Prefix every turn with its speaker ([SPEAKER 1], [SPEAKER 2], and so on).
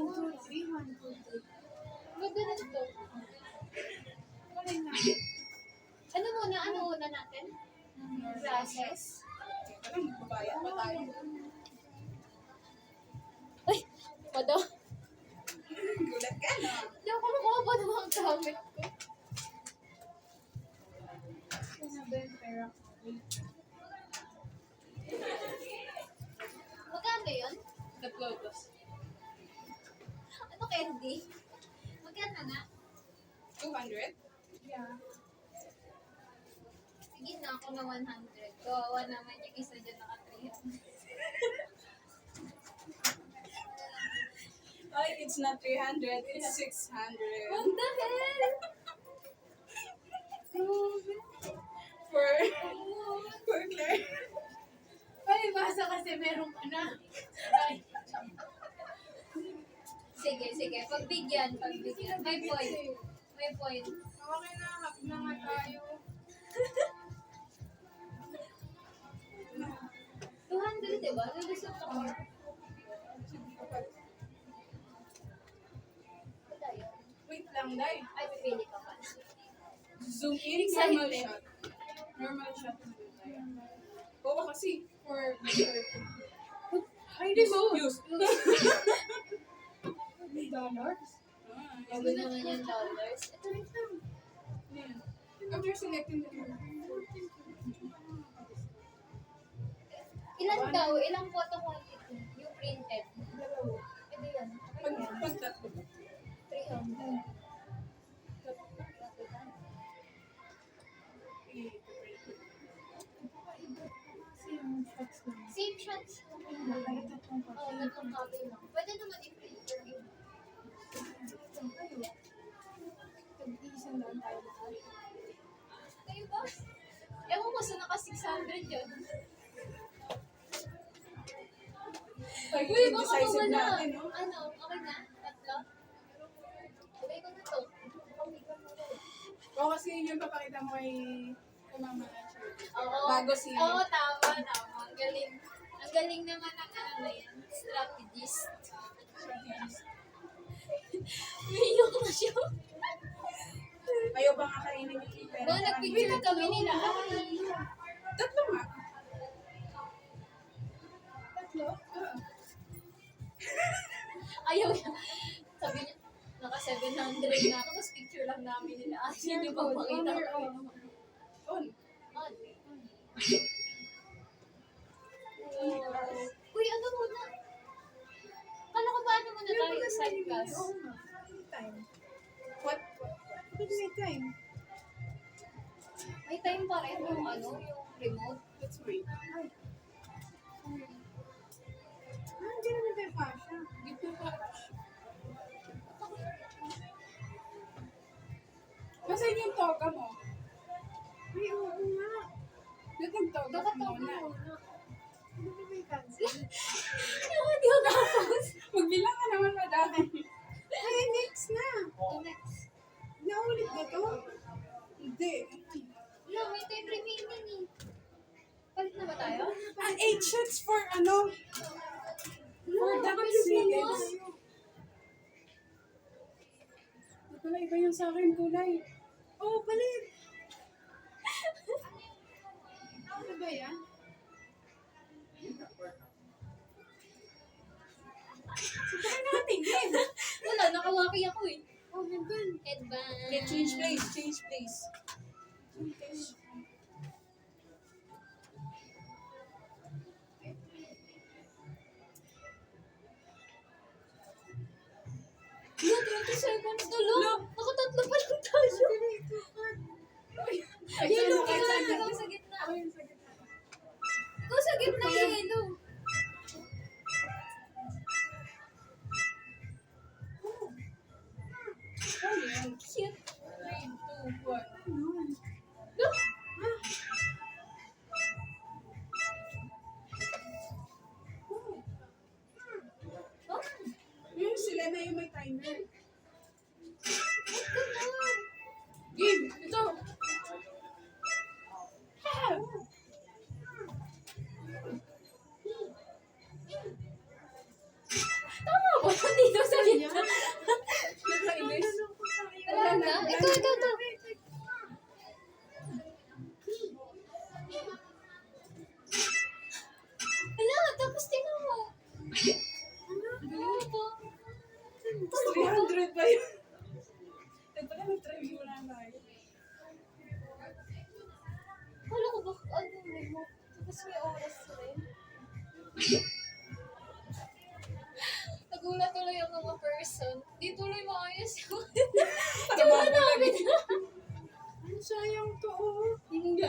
[SPEAKER 1] 2, 3, 1, 2, 3.
[SPEAKER 2] Ganda na ito.
[SPEAKER 1] Kulay na.
[SPEAKER 2] Ano muna natin? Glasses.
[SPEAKER 1] Parang magbabayad pa tayo.
[SPEAKER 2] Ay, mado.
[SPEAKER 1] Gulat ka na.
[SPEAKER 2] Hindi ako nakuha pa ng mga gamit ko.
[SPEAKER 1] Ano ba yung pera ko?
[SPEAKER 2] Magkano yun?
[SPEAKER 1] Naglotos.
[SPEAKER 2] Ano candy? Magkano na?
[SPEAKER 1] 200? Yeah.
[SPEAKER 2] Sige na ako na 100. Kawawa naman yung isa dyan naka 300.
[SPEAKER 1] Ay, it's not 300, it's 600.
[SPEAKER 2] What the hell?
[SPEAKER 1] For Claire.
[SPEAKER 3] Ay, basa kasi meron ka na. Ay,
[SPEAKER 2] Sige. Pagbigyan. May point.
[SPEAKER 1] Okay na, hap na nga tayo.
[SPEAKER 2] 200, diba? Nalusot ako. Ito tayo.
[SPEAKER 1] Wait lang, Day.
[SPEAKER 2] Ay, pipili ka pa.
[SPEAKER 1] Zoom in,
[SPEAKER 2] Excited.
[SPEAKER 1] normal shot. Normal shot na din tayo. Oo, kasi for
[SPEAKER 3] ay, di mo.
[SPEAKER 1] use.
[SPEAKER 3] $dollars?
[SPEAKER 2] Bago naman yung dollars. Ito rin lang.
[SPEAKER 1] Yan. After selecting the
[SPEAKER 2] Ilan daw? Ilang photo quantity? Yung printed. Ito yan.
[SPEAKER 1] pag tatlo.
[SPEAKER 2] 300. Same shots. Oo, tatlong copy lang. Pwede naman i-print.
[SPEAKER 1] Tag-isang tayo lahat.
[SPEAKER 2] Kayo ba? Ewan ko sa naka 600 yun.
[SPEAKER 1] Ay,
[SPEAKER 2] Uy, baka
[SPEAKER 1] decisive
[SPEAKER 2] mawala.
[SPEAKER 1] natin, no?
[SPEAKER 2] Ano? Okay na? Tatlo? Sabay ko na to.
[SPEAKER 1] Oo, kasi yun yung papakita mo kay mama na siya.
[SPEAKER 2] Oo.
[SPEAKER 1] Bago si...
[SPEAKER 2] Oo, tama. Ang galing. Ang galing naman ng ano na yan. Strategist. Umiyak na siya.
[SPEAKER 1] Ayaw ba nga kainin yung pera?
[SPEAKER 2] Mga nagpicture kami nila. Ay.
[SPEAKER 1] Tatlo nga. Tatlo? Oo.
[SPEAKER 2] Ayaw niya. Sabi niya, naka 700 na ako. Tapos picture lang namin nila. Ayaw niya pagpakita ko.
[SPEAKER 1] On.
[SPEAKER 2] Uy, ano muna? Kala ko ba ano muna tayo? Sidecast.
[SPEAKER 1] Oo nga. Time. What? Bakit may time?
[SPEAKER 2] May time pa rin yung ano, yung remote.
[SPEAKER 1] Let's wait. Ay. Hindi naman tayo pa siya. Dito pa. Nasaan yung toga mo? Ay, oo nga. Nagtoga
[SPEAKER 2] Dapat
[SPEAKER 1] ka
[SPEAKER 2] ako
[SPEAKER 1] muna.
[SPEAKER 2] muna.
[SPEAKER 1] Ano ba may cancel?
[SPEAKER 2] Hindi ako nakapos.
[SPEAKER 1] Magbilang ka naman madami. Ay, next na.
[SPEAKER 2] Next.
[SPEAKER 1] Naulit na to? Hindi.
[SPEAKER 2] No, may time remaining eh. Palit na ba tayo?
[SPEAKER 1] 8 shots for ano? For dapat
[SPEAKER 2] bilis
[SPEAKER 1] minutes.
[SPEAKER 2] naman.
[SPEAKER 1] Ito pala, iba yung sa akin kulay. Oh, palit. Ano ba yan? Saan nakatingin?
[SPEAKER 2] Wala, nakawaki ako eh.
[SPEAKER 1] Oh, nandun.
[SPEAKER 2] Headband.
[SPEAKER 1] Okay, change place. Change place. Change place.
[SPEAKER 2] Lo, 20 seconds na lang. Nakatatlo pa lang tayo. Yellow ka. Ikaw sa gitna.
[SPEAKER 1] Ako yung sa gitna.
[SPEAKER 2] Ikaw sa gitna, yellow.
[SPEAKER 1] Oh, yan.
[SPEAKER 2] Cute.
[SPEAKER 1] 3, 2, 1.
[SPEAKER 2] Lo. Oh,
[SPEAKER 1] Yung sila na yung may timer.
[SPEAKER 2] ganun.
[SPEAKER 1] Game! Ito! Ha!
[SPEAKER 2] Tama ba? dito sa gitna.
[SPEAKER 1] Nakainis.
[SPEAKER 2] Wala na. Ito. Wala, tapos tingnan mo. Ano ito?
[SPEAKER 1] 300 ba yun? Ito pala nag-try mo na tayo.
[SPEAKER 2] Wala ko ba? Ano mo? Tapos may oras rin. Nagulat tuloy ang mga person. Di tuloy maayos yung gawa namin.
[SPEAKER 3] Ang sayang to, oh.
[SPEAKER 1] Hindi.